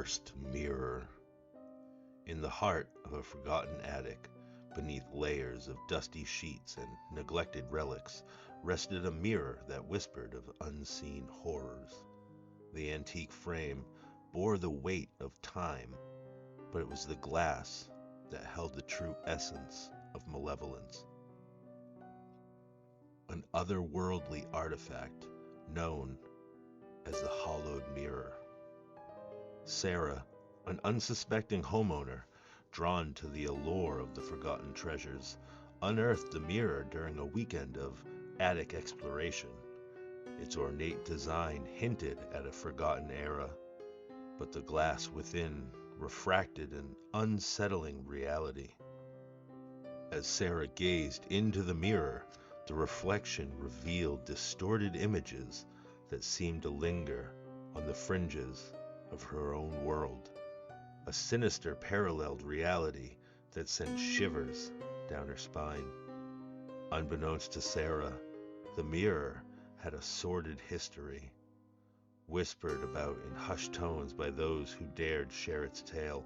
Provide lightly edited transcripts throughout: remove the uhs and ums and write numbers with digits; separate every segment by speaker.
Speaker 1: cursed mirror. In the heart of a forgotten attic, beneath layers of dusty sheets and neglected relics, rested a mirror that whispered of unseen horrors. The antique frame bore the weight of time, but it was the glass that held the true essence of malevolence. An otherworldly artifact known as the hollowed mirror. Sarah, an unsuspecting homeowner, drawn to the allure of the forgotten treasures, unearthed the mirror during a weekend of attic exploration. Its ornate design hinted at a forgotten era, but the glass within refracted an unsettling reality. As Sarah gazed into the mirror, the reflection revealed distorted images that seemed to linger on the fringes of her own world. A sinister paralleled reality that sent shivers down her spine. Unbeknownst to Sarah, the mirror had a sordid history, whispered about in hushed tones by those who dared share its tale.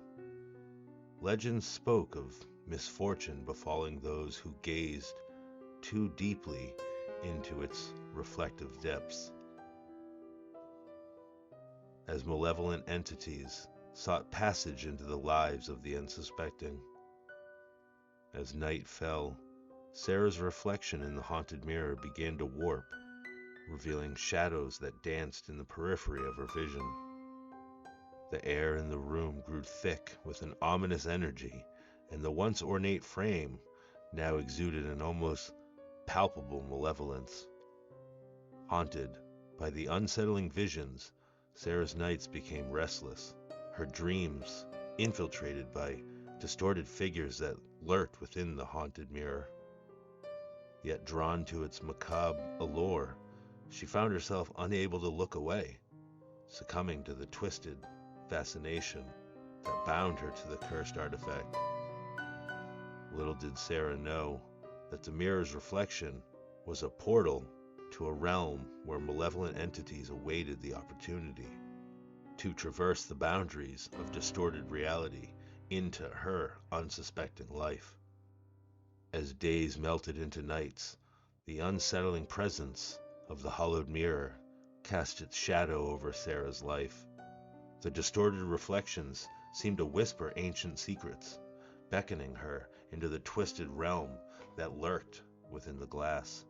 Speaker 1: Legends spoke of misfortune befalling those who gazed too deeply into its reflective depths. As malevolent entities sought passage into the lives of the unsuspecting. As night fell, Sarah's reflection in the haunted mirror began to warp, revealing shadows that danced in the periphery of her vision. The air in the room grew thick with an ominous energy, and the once ornate frame now exuded an almost palpable malevolence. Haunted by the unsettling visions, Sarah's nights became restless, her dreams infiltrated by distorted figures that lurked within the haunted mirror. Yet drawn to its macabre allure, she found herself unable to look away, succumbing to the twisted fascination that bound her to the cursed artifact. Little did Sarah know that the mirror's reflection was a portal to a realm where malevolent entities awaited the opportunity to traverse the boundaries of distorted reality into her unsuspecting life. As days melted into nights, the unsettling presence of the hollowed mirror cast its shadow over Sarah's life. The distorted reflections seemed to whisper ancient secrets, beckoning her into the twisted realm that lurked within the glass.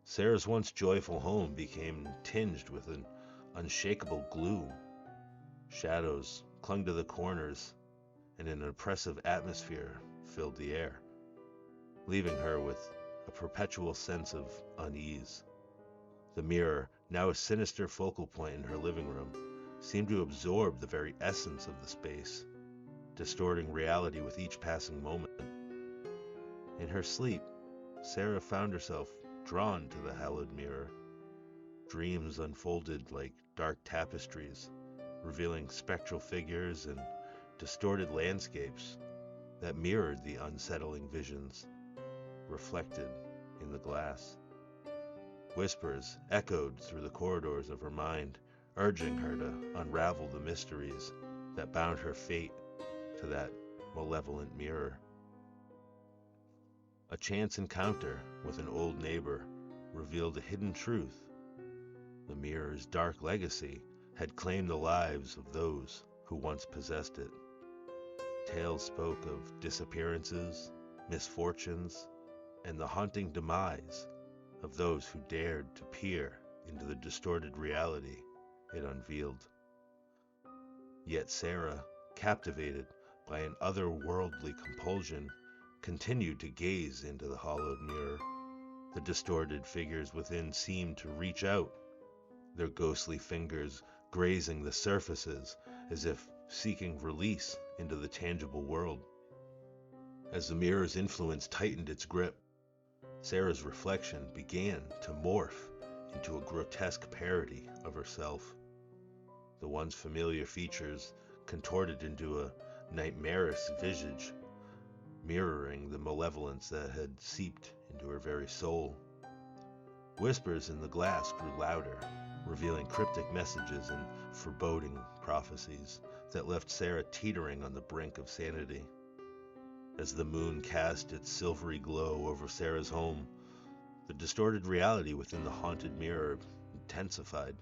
Speaker 1: Sarah's once joyful home became tinged with an unshakable gloom. Shadows clung to the corners, and an oppressive atmosphere filled the air, leaving her with a perpetual sense of unease. The mirror, now a sinister focal point in her living room, seemed to absorb the very essence of the space, distorting reality with each passing moment. In her sleep, Sarah found herself drawn to the hallowed mirror. Dreams unfolded like dark tapestries, revealing spectral figures and distorted landscapes that mirrored the unsettling visions reflected in the glass. Whispers echoed through the corridors of her mind, urging her to unravel the mysteries that bound her fate to that malevolent mirror. A chance encounter with an old neighbor revealed a hidden truth. The mirror's dark legacy had claimed the lives of those who once possessed it. Tales spoke of disappearances, misfortunes, and the haunting demise of those who dared to peer into the distorted reality it unveiled. Yet Sarah, captivated by an otherworldly compulsion, continued to gaze into the hollowed mirror. The distorted figures within seemed to reach out, their ghostly fingers grazing the surfaces as if seeking release into the tangible world. As the mirror's influence tightened its grip, Sarah's reflection began to morph into a grotesque parody of herself. The once familiar features contorted into a nightmarish visage, mirroring the malevolence that had seeped into her very soul. Whispers in the glass grew louder, revealing cryptic messages and foreboding prophecies that left Sarah teetering on the brink of sanity. As the moon cast its silvery glow over Sarah's home, the distorted reality within the haunted mirror intensified.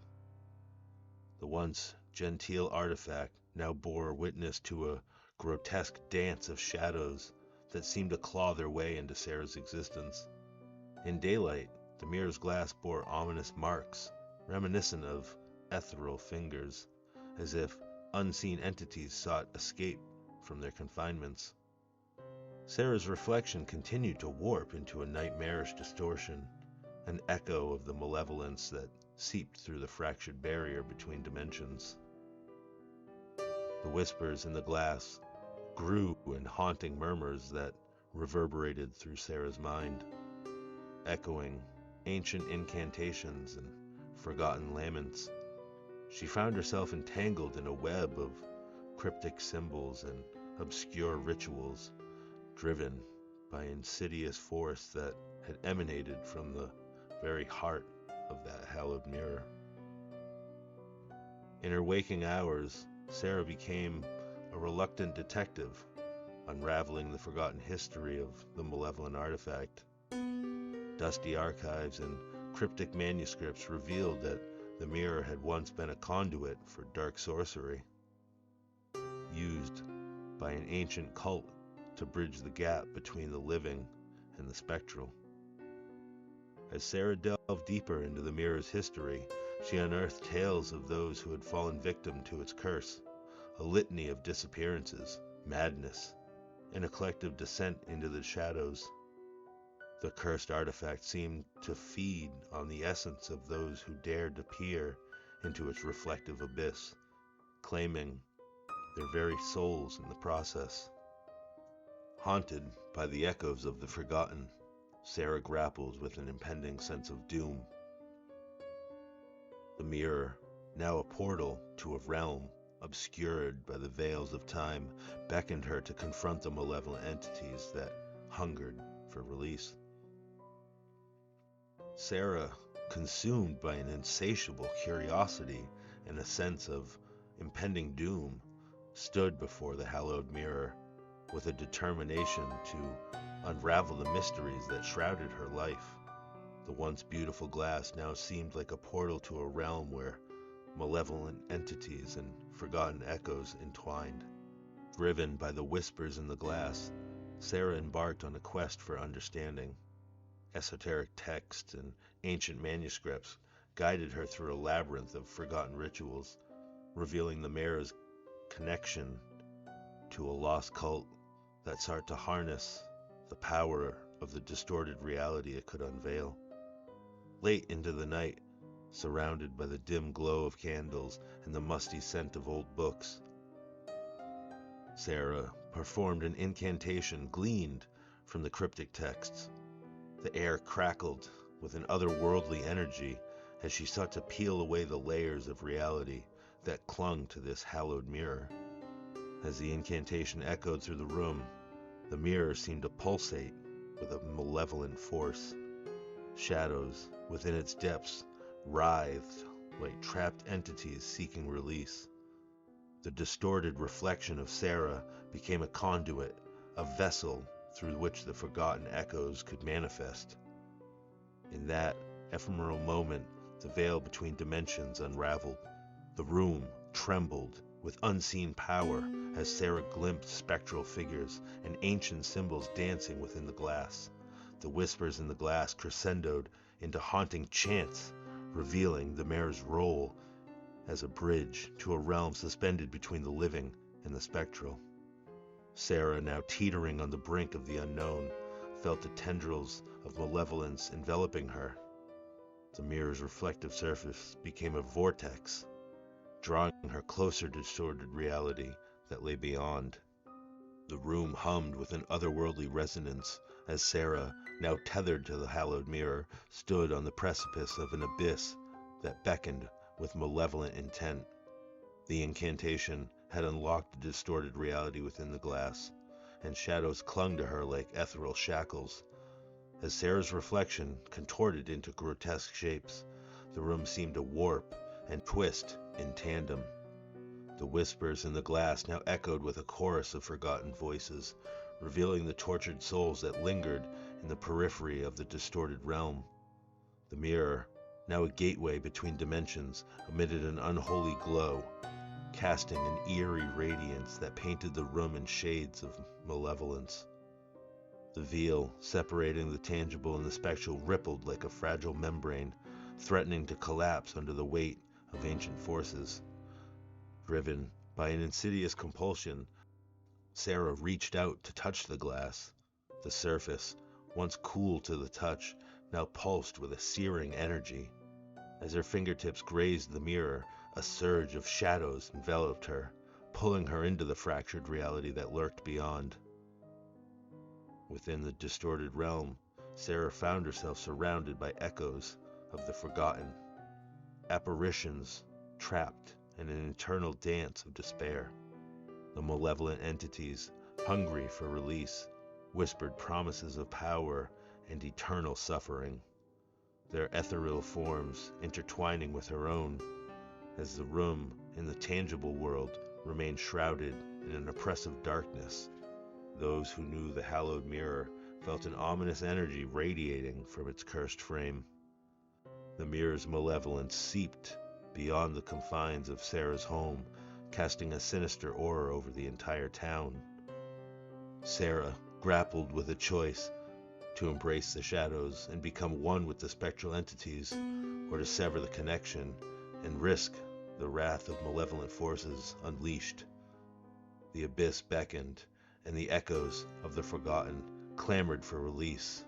Speaker 1: The once genteel artifact now bore witness to a grotesque dance of shadows that seemed to claw their way into Sarah's existence. In daylight, the mirror's glass bore ominous marks, reminiscent of ethereal fingers, as if unseen entities sought escape from their confinements. Sarah's reflection continued to warp into a nightmarish distortion, an echo of the malevolence that seeped through the fractured barrier between dimensions. The whispers in the glass grew in haunting murmurs that reverberated through Sarah's mind, echoing ancient incantations and forgotten laments. She found herself entangled in a web of cryptic symbols and obscure rituals, driven by insidious force that had emanated from the very heart of that hallowed mirror. In her waking hours, Sarah became a reluctant detective, unraveling the forgotten history of the malevolent artifact. Dusty archives and cryptic manuscripts revealed that the mirror had once been a conduit for dark sorcery, used by an ancient cult to bridge the gap between the living and the spectral. As Sarah delved deeper into the mirror's history, she unearthed tales of those who had fallen victim to its curse, a litany of disappearances, madness, and a collective descent into the shadows. The cursed artifact seemed to feed on the essence of those who dared to peer into its reflective abyss, claiming their very souls in the process. Haunted by the echoes of the forgotten, Sarah grapples with an impending sense of doom. The mirror, now a portal to a realm obscured by the veils of time, beckoned her to confront the malevolent entities that hungered for release. Sarah, consumed by an insatiable curiosity and a sense of impending doom, stood before the hallowed mirror with a determination to unravel the mysteries that shrouded her life. The once beautiful glass now seemed like a portal to a realm where malevolent entities and forgotten echoes entwined. Driven by the whispers in the glass, Sarah embarked on a quest for understanding. Esoteric texts and ancient manuscripts guided her through a labyrinth of forgotten rituals, revealing the mirror's connection to a lost cult that sought to harness the power of the distorted reality it could unveil. Late into the night, surrounded by the dim glow of candles and the musty scent of old books, Sarah performed an incantation gleaned from the cryptic texts. The air crackled with an otherworldly energy as she sought to peel away the layers of reality that clung to this hallowed mirror. As the incantation echoed through the room, the mirror seemed to pulsate with a malevolent force. Shadows within its depths writhed like trapped entities seeking release. The distorted reflection of Sarah became a conduit, a vessel through which the forgotten echoes could manifest. In that ephemeral moment, the veil between dimensions unraveled. The room trembled with unseen power as Sarah glimpsed spectral figures and ancient symbols dancing within the glass. The whispers in the glass crescendoed into haunting chants, revealing the mirror's role as a bridge to a realm suspended between the living and the spectral. Sarah, now teetering on the brink of the unknown, felt the tendrils of malevolence enveloping her. The mirror's reflective surface became a vortex, drawing her closer to distorted reality that lay beyond. The room hummed with an otherworldly resonance as Sarah, now tethered to the hallowed mirror, stood on the precipice of an abyss that beckoned with malevolent intent. The incantation had unlocked the distorted reality within the glass, and shadows clung to her like ethereal shackles. As Sarah's reflection contorted into grotesque shapes, The room seemed to warp and twist in tandem. The whispers in the glass now echoed with a chorus of forgotten voices, revealing the tortured souls that lingered in the periphery of the distorted realm. The mirror, now a gateway between dimensions, emitted an unholy glow, casting an eerie radiance that painted the room in shades of malevolence. The veil, separating the tangible and the spectral, rippled like a fragile membrane, threatening to collapse under the weight of ancient forces. Driven by an insidious compulsion, Sarah reached out to touch the glass. The surface, once cool to the touch, now pulsed with a searing energy. As her fingertips grazed the mirror, a surge of shadows enveloped her, pulling her into the fractured reality that lurked beyond. Within the distorted realm, Sarah found herself surrounded by echoes of the forgotten, apparitions trapped in an eternal dance of despair. The malevolent entities, hungry for release, whispered promises of power and eternal suffering, their ethereal forms intertwining with her own, as the room in the tangible world remained shrouded in an oppressive darkness. Those who knew the hallowed mirror felt an ominous energy radiating from its cursed frame. The mirror's malevolence seeped beyond the confines of Sarah's home, casting a sinister aura over the entire town. Sarah grappled with a choice: to embrace the shadows and become one with the spectral entities, or to sever the connection and risk the wrath of malevolent forces unleashed. The abyss beckoned, and the echoes of the forgotten clamored for release.